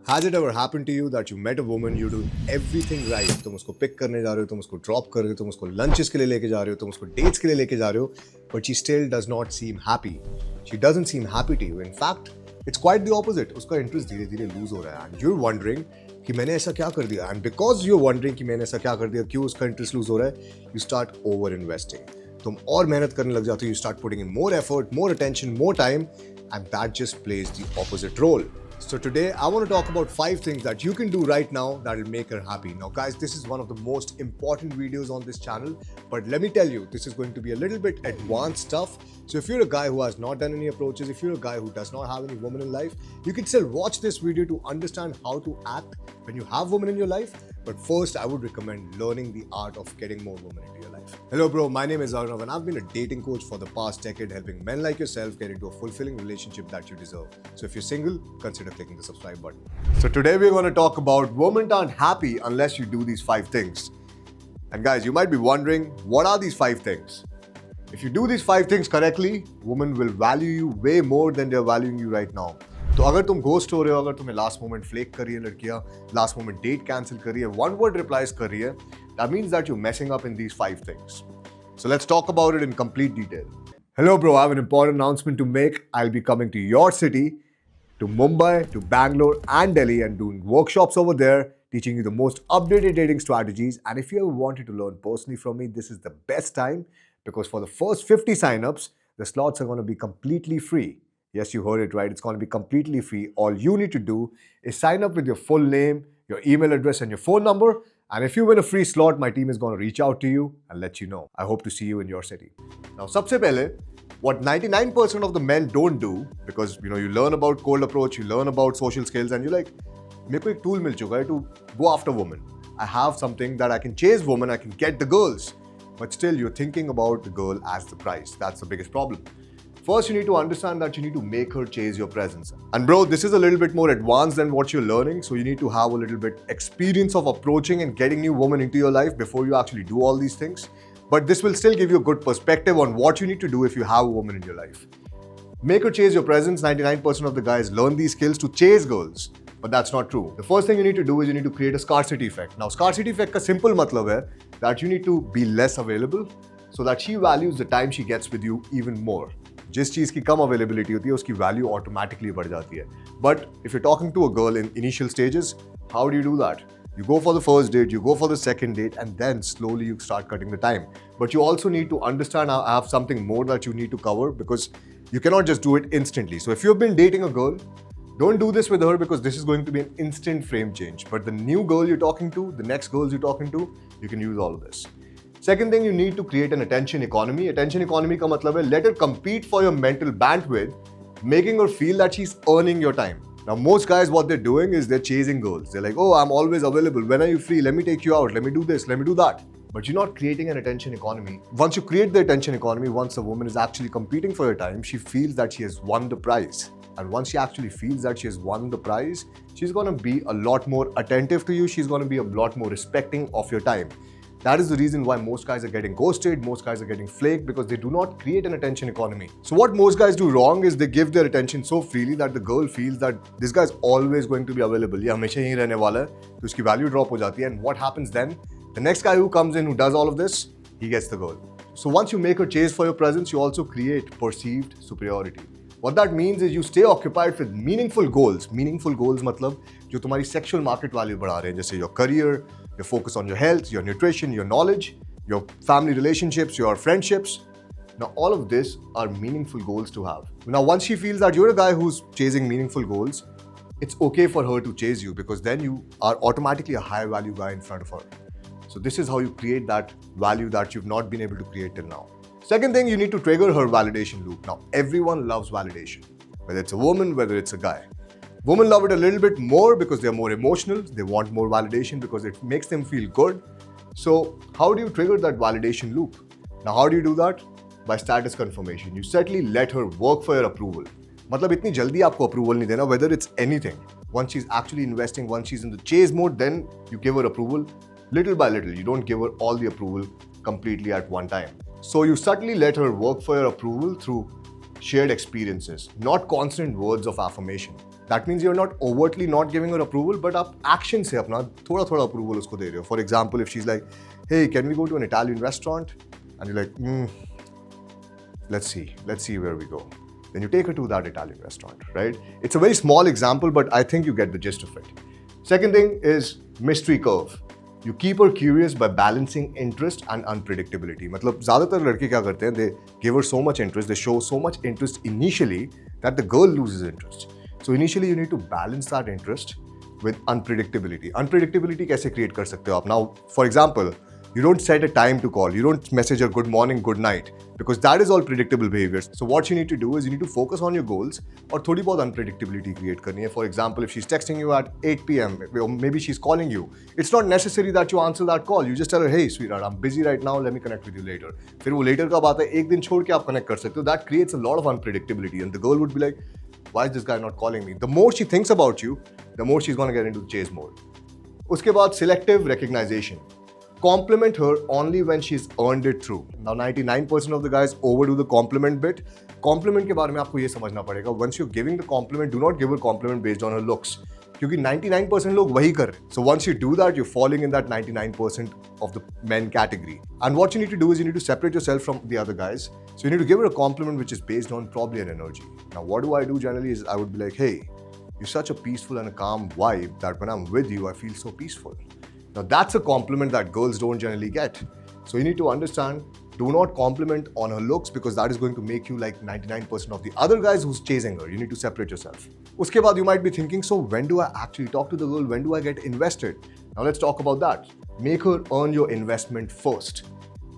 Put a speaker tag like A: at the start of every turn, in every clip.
A: Has it ever happened to you that you met a woman, you do everything right, तुम उसको pick करने जा रहे हो, तुम उसको drop कर रहे हो, तुम उसको lunches के लिए लेके जा रहे हो, तुम उसको dates के लिए लेके जा रहे हो, but she still does not seem happy. She doesn't seem happy to you. In fact, it's quite the opposite. उसका interest धीरे धीरे lose हो रहा है and you're wondering कि मैंने ऐसा क्या कर दिया, and because you're wondering कि मैंने ऐसा क्या कर दिया, क्यों उसका interest lose हो रहा है, you start over investing. तुम और मेहनत करने लग जाते हो, you start putting in more effort, more attention, more time, and that just plays the opposite role. So today I want to talk about 5 things that you can do right now that will make her happy. Now guys, this is one of the most important videos on this channel, but let me tell you, this is going to be a little bit advanced stuff. So if you're a guy who has not done any approaches, if you're a guy who does not have any woman in life, you can still watch this video to understand how to act when you have women in your life. But first, I would recommend learning the art of getting more women into your life. Hello bro, my name is Arunav and I've been a dating coach for the past decade, helping men like yourself get into a fulfilling relationship that you deserve. So if you're single, consider clicking the subscribe button. So today we're going to talk about women aren't happy unless you do these 5 things. And guys, you might be wondering, what are these 5 things? If you do these 5 things correctly, women will value you way more than they're valuing you right now. तो अगर तुम ghost हो रहे हो, अगर तुम्हें last moment flake कर रही है लड़कियां, लास्ट मोमेंट डेट कैंसिल कर रही है, वन वर्ड रिप्लाईज कर रही है, that means that you're messing up in these 5 things. So let's talk about it in complete detail. Hello bro, I have an important announcement to make. I'll be coming to your city, to Mumbai, to Bangalore and Delhi and doing workshops over there, teaching you the most updated dating strategies. And if you ever wanted to learn personally from me, this is the best time because for the first 50 signups, the slots are going to be completely free. Yes, you heard it right. It's going to be completely free. All you need to do is sign up with your full name, your email address and your phone number. And if you win a free slot, my team is going to reach out to you and let you know. I hope to see you in your city. Now, sabse pehle, what 99% of the men don't do, because you learn about cold approach, you learn about social skills, and you're like, मेरे को एक tool मिल चुका है to go after women. I have something that I can chase women, I can get the girls. But still, you're thinking about the girl as the prize. That's the biggest problem. First, you need to understand that you need to make her chase your presence. And bro, this is a little bit more advanced than what you're learning. So you need to have a little bit experience of approaching and getting new women into your life before you actually do all these things. But this will still give you a good perspective on what you need to do if you have a woman in your life. Make her chase your presence. 99% of the guys learn these skills to chase girls. But that's not true. The first thing you need to do is you need to create a scarcity effect. Now, scarcity effect ka simple matlab hai that you need to be less available so that she values the time she gets with you even more. जिस चीज़ की कम availability होती है उसकी value automatically बढ़ जाती है. But if you talking to a girl in initial stages, how do you do that? You go for the first date, you go for the second date, and then slowly you start cutting the time. But you also need to understand I have something more that you need to cover because you cannot just do it instantly. So if you've been dating a girl, don't do this with her because this is going to be an instant frame change. But the new girl you're talking to, the next girls you're talking to, you can use all of this. Second thing, you need to create an attention economy. Attention economy ka matlab hai, let her compete for your mental bandwidth, making her feel that she's earning your time. Now, most guys, what they're doing is they're chasing girls. They're like, oh, I'm always available. When are you free? Let me take you out. Let me do this. Let me do that. But you're not creating an attention economy. Once you create the attention economy, once a woman is actually competing for your time, she feels that she has won the prize. And once she actually feels that she has won the prize, she's going to be a lot more attentive to you. She's going to be a lot more respecting of your time. That is the reason why most guys are getting ghosted, most guys are getting flaked because they do not create an attention economy. So what most guys do wrong is they give their attention so freely that the girl feels that this guy is always going to be available. ये हमेशा यहीं रहने वाला है, तो उसकी value drop हो जाती है. And what happens then? The next guy who comes in, who does all of this, he gets the girl. So once you make her chase for your presence, you also create perceived superiority. What that means is you stay occupied with meaningful goals. Meaningful goals मतलब जो तुम्हारी sexual market value बढ़ा रहे हैं, जैसे your career, your focus on your health, your nutrition, your knowledge, your family relationships, your friendships. Now, all of this are meaningful goals to have. Now, once she feels that you're a guy who's chasing meaningful goals, it's okay for her to chase you because then you are automatically a high value guy in front of her. So this is how you create that value that you've not been able to create till now. Second thing, you need to trigger her validation loop. Now, everyone loves validation, whether it's a woman, whether it's a guy. Women love it a little bit more because they're more emotional. They want more validation because it makes them feel good. So how do you trigger that validation loop? Now, how do you do that? By status confirmation. You certainly let her work for your approval. मतलब इतनी जल्दी आपको approval नहीं देना, whether it's anything. Once she's actually investing, once she's in the chase mode, then you give her approval little by little. You don't give her all the approval completely at one time. So you subtly let her work for your approval through shared experiences, not constant words of affirmation. That means you're not overtly not giving her approval, but आप action से अपना थोड़ा approval उसको दे रहे हो. For example, if she's like, hey, can we go to an Italian restaurant? And you're like, let's see where we go. Then you take her to that Italian restaurant, right? It's a very small example, but I think you get the gist of it. Second thing is mystery curve. You keep her curious by balancing interest and unpredictability. मतलब ज़्यादातर लड़के क्या करते हैं? They give her so much interest, they show so much interest initially that the girl loses interest. So initially you need to balance that interest with unpredictability. Unpredictability कैसे create कर सकते हो आप? Now, for example, you don't set a time to call. You don't message her good morning, good night, because that is all predictable behaviors. So what you need to do is you need to focus on your goals और थोड़ी बहुत unpredictability create करनी है. For example, if she's texting you at 8 p.m. or maybe she's calling you, it's not necessary that you answer that call. You just tell her, hey sweetheart, I'm busy right now, let me connect with you later. फिर वो later का बात है, एक दिन छोड़ के आप connect कर सकते हो. That creates a lot of unpredictability and the girl would be like, why is this guy not calling me? The more she thinks about you, the more she's going to get into chase mode. उसके बाद selective recognition. Compliment her only when she's earned it through. Now 99% of the guys overdo the compliment bit. Compliment के बारे में आपको ये समझना पड़ेगा. Once you're giving the compliment, do not give her compliment based on her looks. क्योंकि 99% लोग वही कर रहे हैं. So once you do that, you're falling in that 99% of the men category. And what you need to do is you need to separate yourself from the other guys. So you need to give her a compliment which is based on probably an energy. Now what do I do generally is I would be like, hey, you're such a peaceful and a calm vibe that when I'm with you, I feel so peaceful. Now that's a compliment that girls don't generally get. So you need to understand, do not compliment on her looks because that is going to make you like 99% of the other guys who's chasing her. You need to separate yourself. Uske baad you might be thinking, so when do I actually talk to the girl? When do I get invested? Now let's talk about that. Make her earn your investment first.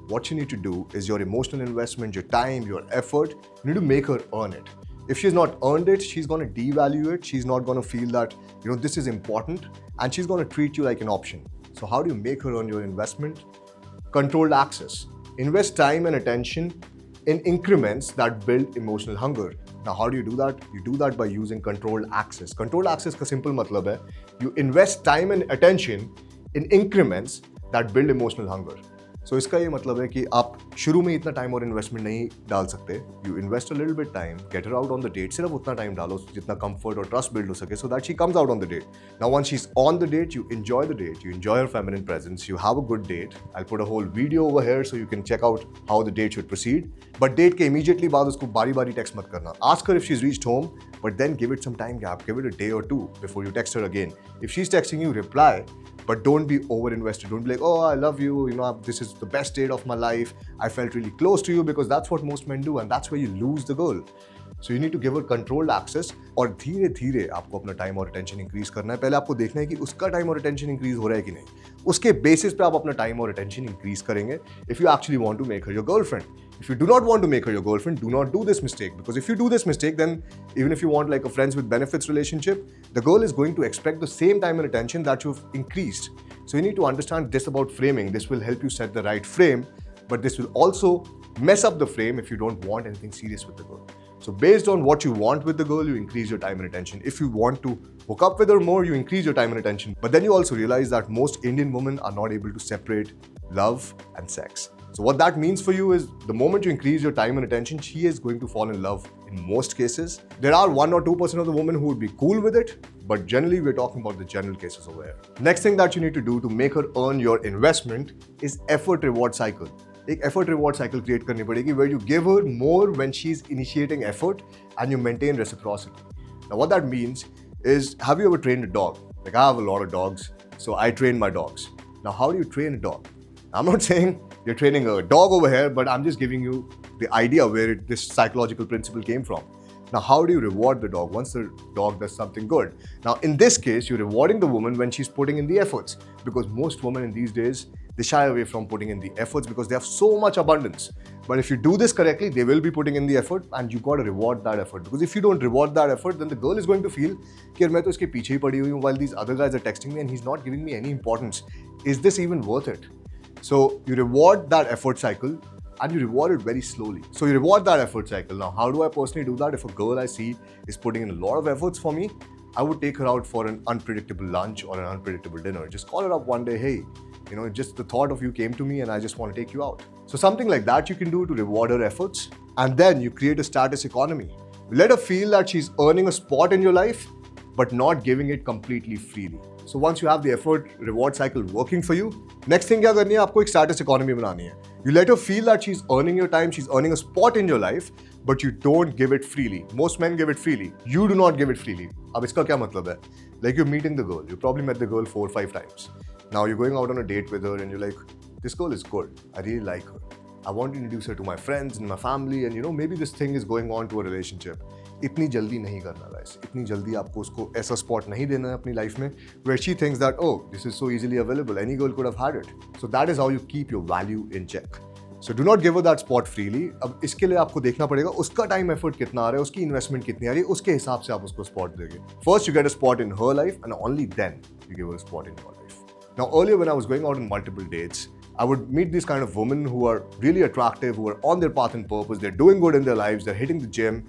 A: What you need to do is your emotional investment, your time, your effort, you need to make her earn it. If she's not earned it, she's going to devalue it. She's not going to feel that, this is important, and she's going to treat you like an option. So how do you make her earn your investment? Controlled access. Invest time and attention in increments that build emotional hunger. Now, how do you do that? You do that by using controlled access. Controlled access का simple मतलब है, you invest time and attention in increments that build emotional hunger. So इसका ये मतलब है कि आप शुरू में इतना टाइम और इन्वेस्टमेंट नहीं डाल सकते. You invest a little bit time, get her out on the date. सिर्फ उतना टाइम डालो जितना comfort और trust build हो सके, so that she comes out on the date. Now once she's on the date, you enjoy the date, you enjoy her feminine presence, you have a good date. I'll put a whole video over here so you can check out how the date should proceed. But date के immediately बाद उसको बारी-बारी text मत करना. Ask her if she's reached home, but then give it some time gap. Give it a day or two before you text her again. If she's texting you, reply. But don't be over-invested. Don't be like, oh, I love you, this is the best date of my life. I felt really close to you, because that's what most men do, and that's where you lose the girl. So you need to give her controlled access, और धीरे-धीरे आपको अपना time और attention increase करना है. पहले आपको देखना है कि उसका time और attention increase हो रहा है कि नहीं. उसके basis पे आप अपना time और attention increase करेंगे if you actually want to make her your girlfriend. If you do not want to make her your girlfriend, do not do this mistake. Because if you do this mistake, then even if you want like a friends with benefits relationship, the girl is going to expect the same time and attention that you've increased. So you need to understand this about framing. This will help you set the right frame, but this will also mess up the frame if you don't want anything serious with the girl. So based on what you want with the girl, you increase your time and attention. If you want to hook up with her more, you increase your time and attention. But then you also realize that most Indian women are not able to separate love and sex. So what that means for you is the moment you increase your time and attention, she is going to fall in love in most cases. There are 1 or 2% of the women who would be cool with it, but generally we're talking about the general cases over here. Next thing that you need to do to make her earn your investment is effort reward cycle. एक effort reward cycle create करनी पड़ेगी where you give her more when she's initiating effort and you maintain reciprocity. Now what that means is, have you ever trained a dog? Like I have a lot of dogs, so I train my dogs. Now how do you train a dog? I'm not saying you're training a dog over here, but I'm just giving you the idea where this psychological principle came from. Now, how do you reward the dog once the dog does something good? Now, in this case, you're rewarding the woman when she's putting in the efforts, because most women in these days, they shy away from putting in the efforts because they have so much abundance. But if you do this correctly, they will be putting in the effort, and you got to reward that effort. Because if you don't reward that effort, then the girl is going to feel कि मैं तो इसके पीछे ही पड़ी हुई हूँ while these other guys are texting me and he's not giving me any importance. Is this even worth it? So you reward that effort cycle, and you reward it very slowly. So you reward that effort cycle. Now, how do I personally do that? If a girl I see is putting in a lot of efforts for me, I would take her out for an unpredictable lunch or an unpredictable dinner. Just call her up one day, hey, just the thought of you came to me and I just want to take you out. So something like that you can do to reward her efforts. And then you create a status economy. Let her feel that she's earning a spot in your life, but not giving it completely freely. So once you have the effort reward cycle working for you, next thing क्या करनी है, आपको एक status economy बनानी है. You let her feel that she's earning your time, she's earning a spot in your life, but you don't give it freely. Most men give it freely. You do not give it freely. अब इसका क्या मतलब है? Like you're meeting the girl. You probably met the girl 4 or 5 times. Now you're going out on a date with her and you're like, this girl is good. I really like her. I want to introduce her to my friends and my family, and maybe this thing is going on to a relationship. इतनी जल्दी नहीं करना guys. इतनी जल्दी आपको उसको ऐसा spot नहीं देना है अपनी life में where she thinks that, oh, this is so easily available. Any girl could have had it. So that is how you keep your value in check. So do not give her that spot freely. अब इसके लिए आपको देखना पड़ेगा उसका time effort कितना आ रहा है, उसकी investment कितनी आ रही है, उसके हिसाब से आप उसको spot देंगे. First you get a spot in her life and only then you give her a spot in your life. Now earlier when I was going out on multiple dates, I would meet these kind of women who are really attractive, who are on their path and purpose, they're doing good in their lives, they're hitting the gym.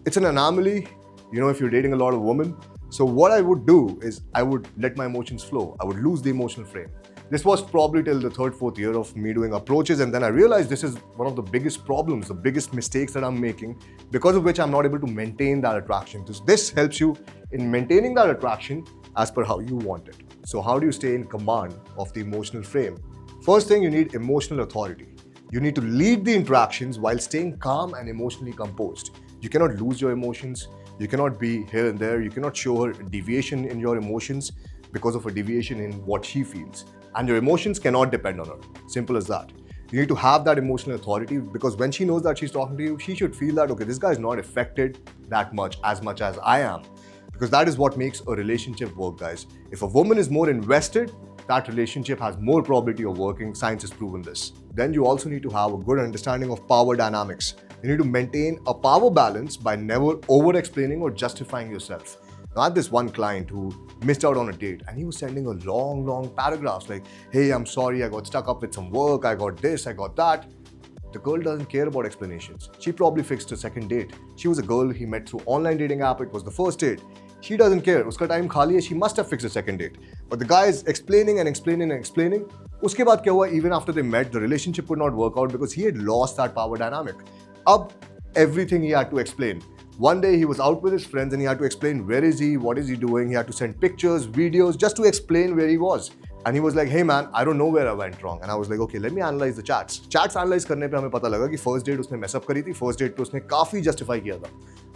A: It's an anomaly, if you're dating a lot of women. So what I would do is I would let my emotions flow. I would lose the emotional frame. This was probably till the 3rd, 4th year of me doing approaches, and then I realized this is one of the biggest problems, the biggest mistakes that I'm making, because of which I'm not able to maintain that attraction. This helps you in maintaining that attraction as per how you want it. So how do you stay in command of the emotional frame? First thing, you need emotional authority. You need to lead the interactions while staying calm and emotionally composed. You cannot lose your emotions. You cannot be here and there. You cannot show her a deviation in your emotions because of a deviation in what she feels. And your emotions cannot depend on her. Simple as that. You need to have that emotional authority, because when she knows that she's talking to you, she should feel that, okay, this guy is not affected that much as I am. Because that is what makes a relationship work, guys. If a woman is more invested, that relationship has more probability of working. Science has proven this. Then you also need to have a good understanding of power dynamics. You need to maintain a power balance by never over-explaining or justifying yourself. Now, I had this one client who missed out on a date, and he was sending a long paragraphs like, hey, I'm sorry, I got stuck up with some work, I got this, I got that. The girl doesn't care about explanations. She probably fixed a second date. She was a girl he met through online dating app. It was the first date. She doesn't care. Uska time khali hai, she must have fixed a second date. But the guy is explaining and explaining and explaining. Uske baad kya hua? Even after they met, the relationship could not work out because he had lost that power dynamic. Ab everything he had to explain. One day he was out with his friends and he had to explain where is he, what is he doing. He had to send pictures, videos just to explain where he was. And he was like, hey man, I don't know where I went wrong. And I was like, okay, let me analyze the chats. Chats analyze करने पे हमें पता लगा कि first date उसने mess up करी थी, first date पे उसने काफी justify किया था.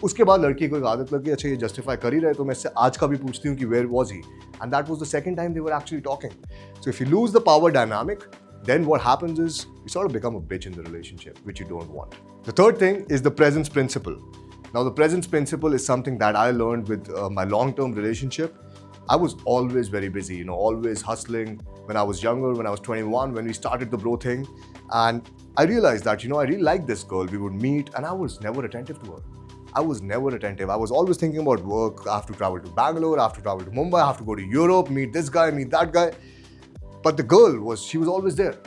A: उसके बाद लड़की को एक आदत लगी, अच्छा ये justify कर ही रहे तो मैं इससे आज का भी पूछती हूँ कि where was he? And that was the second time they were actually talking. So if you lose the power dynamic, then what happens is you sort of become a bitch in the relationship, which you don't want. The third thing is the presence principle. Now the presence principle is something that I learned with my long-term relationship. I was always very busy, always hustling when I was younger, when I was 21, when we started the bro thing. And I realized that, I really liked this girl. We would meet and I was never attentive to her. I was never attentive. I was always thinking about work. I have to travel to Bangalore, I have to travel to Mumbai, I have to go to Europe, meet this guy, meet that guy. But the girl she was always there.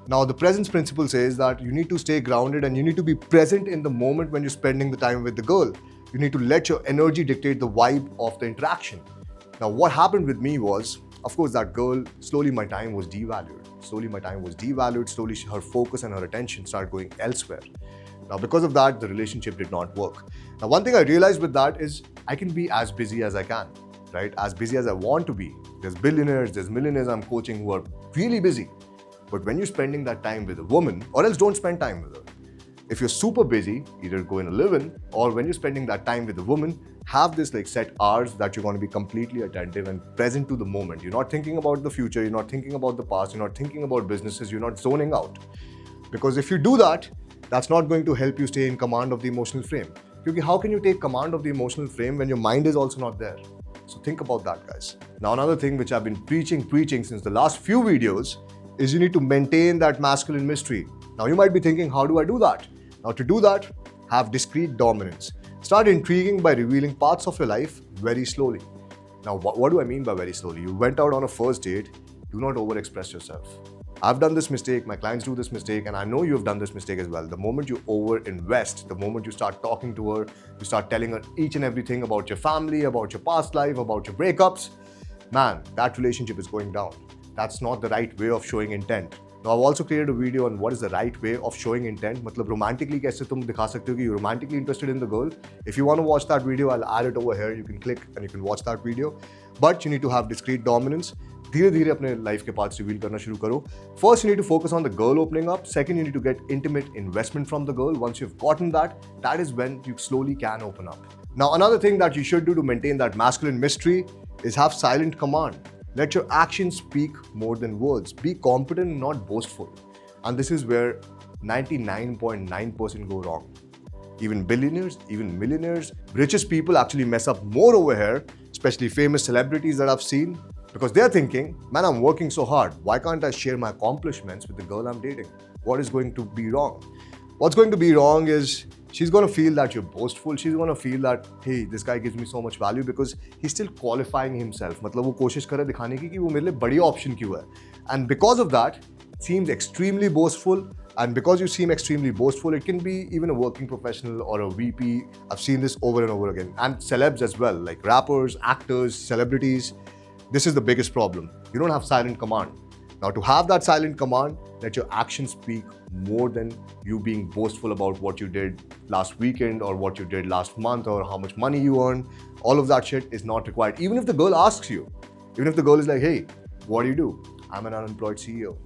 A: Now, the presence principle says that you need to stay grounded and you need to be present in the moment when you're spending the time with the girl. You need to let your energy dictate the vibe of the interaction. Now, what happened with me was, of course, that girl, slowly my time was devalued. Slowly her focus and her attention started going elsewhere. Now, because of that, the relationship did not work. Now, one thing I realized with that is I can be as busy as I can, right? As busy as I want to be. There's billionaires, there's millionaires I'm coaching who are really busy. But when you're spending that time with a woman, or else don't spend time with her. If you're super busy, either go in a live-in, or when you're spending that time with a woman, have this set hours that you're going to be completely attentive and present to the moment. You're not thinking about the future, you're not thinking about the past, you're not thinking about businesses, you're not zoning out. Because if you do that, that's not going to help you stay in command of the emotional frame. Because how can you take command of the emotional frame when your mind is also not there? So think about that, guys. Now, another thing which I've been preaching since the last few videos is you need to maintain that masculine mystery. Now, you might be thinking, how do I do that? Now, to do that, have discreet dominance. Start intriguing by revealing parts of your life very slowly. Now, what do I mean by very slowly? You went out on a first date, do not overexpress yourself. I've done this mistake, my clients do this mistake, and I know you've done this mistake as well. The moment you over-invest, the moment you start talking to her, you start telling her each and everything about your family, about your past life, about your breakups, man, that relationship is going down. That's not the right way of showing intent. Now I've also created a video on what is the right way of showing intent. मतलब romantically कैसे तुम दिखा सकते हो कि you're romantically interested in the girl. If you want to watch that video, I'll add it over here. You can click and you can watch that video. But you need to have discrete dominance. धीरे धीरे अपने life के parts reveal करना शुरू करो. First, you need to focus on the girl opening up. Second, you need to get intimate investment from the girl. Once you've gotten that, that is when you slowly can open up. Now, another thing that you should do to maintain that masculine mystery is have silent command. Let your actions speak more than words. Be competent, not boastful. And this is where 99.9% go wrong. Even billionaires, even millionaires, richest people actually mess up more over here, especially famous celebrities that I've seen, because they're thinking, man, I'm working so hard. Why can't I share my accomplishments with the girl I'm dating? What is going to be wrong? What's going to be wrong is she's going to feel that you're boastful. She's going to feel that, hey, this guy gives me so much value because he's still qualifying himself. मतलब वो कोशिश करे दिखाने की कि वो मेरे लिए बड़ी option क्यों है. And because of that, it seems extremely boastful. And because you seem extremely boastful, it can be even a working professional or a VP. I've seen this over and over again. And celebs as well, like rappers, actors, celebrities. This is the biggest problem. You don't have silent command. Now, to have that silent command, let your actions speak more than you being boastful about what you did last weekend or what you did last month or how much money you earned. All of that shit is not required. Even if the girl asks you, even if the girl is like, hey, what do you do? I'm an unemployed CEO.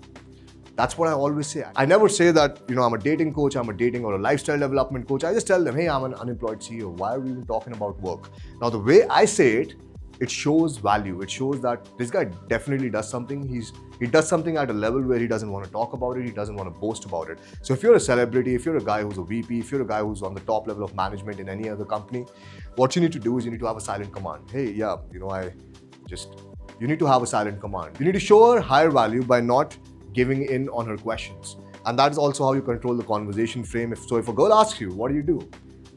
A: That's what I always say. I never say that, I'm a dating coach, I'm a dating or a lifestyle development coach. I just tell them, hey, I'm an unemployed CEO. Why are we even talking about work? Now, the way I say it, it shows value. It shows that this guy definitely does something. He does something at a level where he doesn't want to talk about it. He doesn't want to boast about it. So if you're a celebrity, if you're a guy who's a VP, if you're a guy who's on the top level of management in any other company, what you need to do is you need to have a silent command. Hey, yeah, you need to have a silent command. You need to show her higher value by not giving in on her questions. And that is also how you control the conversation frame. If a girl asks you, what do you do?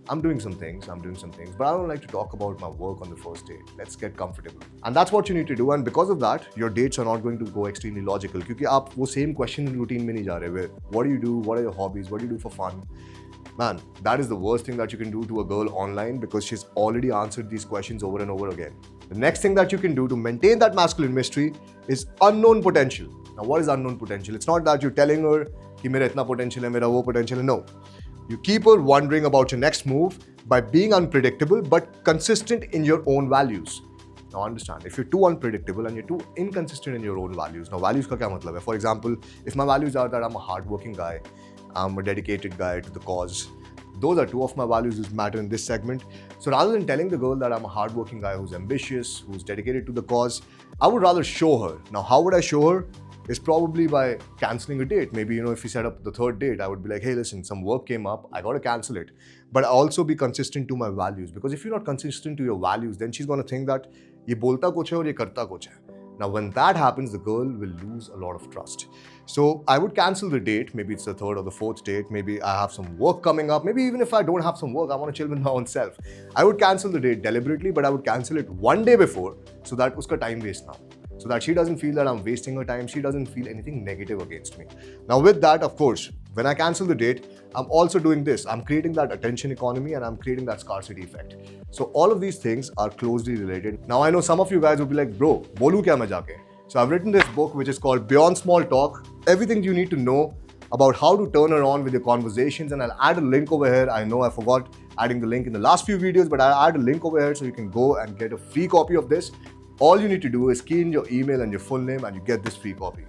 A: I'm doing some things, but I don't like to talk about my work on the first date. Let's get comfortable. And that's what you need to do. And because of that, your dates are not going to go extremely logical. Because आप वो same question routine में नहीं जा रहे हुए. What do you do? What are your hobbies? What do you do for fun? Man, that is the worst thing that you can do to a girl online because she's already answered these questions over and over again. The next thing that you can do to maintain that masculine mystery is unknown potential. Now, what is unknown potential? It's not that you're telling her कि मेरा इतना potential है, मेरा वो potential है. No. You keep her wondering about your next move by being unpredictable but consistent in your own values. Now understand, if you're too unpredictable and you're too inconsistent in your own values, now values का क्या मतलब है? For example, if my values are that I'm a hardworking guy, I'm a dedicated guy to the cause, those are two of my values which matter in this segment. So rather than telling the girl that I'm a hardworking guy who's ambitious, who's dedicated to the cause, I would rather show her. Now, how would I show her? Is probably by cancelling a date. Maybe, if you set up the third date, I would be like, hey, listen, some work came up, I gotta cancel it. But I also be consistent to my values. Because if you're not consistent to your values, then she's gonna think that ye bolta kuch hai aur ye karta kuch hai. Now, when that happens, the girl will lose a lot of trust. So I would cancel the date. Maybe it's the third or the fourth date. Maybe I have some work coming up. Maybe even if I don't have some work, I want to chill with my own self. I would cancel the date deliberately, but I would cancel it one day before so that uska time waste na. So that she doesn't feel that I'm wasting her time. She doesn't feel anything negative against me. Now with that, of course, when I cancel the date, I'm also doing this. I'm creating that attention economy and I'm creating that scarcity effect. So all of these things are closely related. Now I know some of you guys will be like, bro, bolu kya main jaake? So I've written this book which is called Beyond Small Talk. Everything you need to know about how to turn her on with your conversations, and I'll add a link over here. I know I forgot adding the link in the last few videos, but I'll add a link over here so you can go and get a free copy of this. All you need to do is key in your email and your full name and you get this free copy.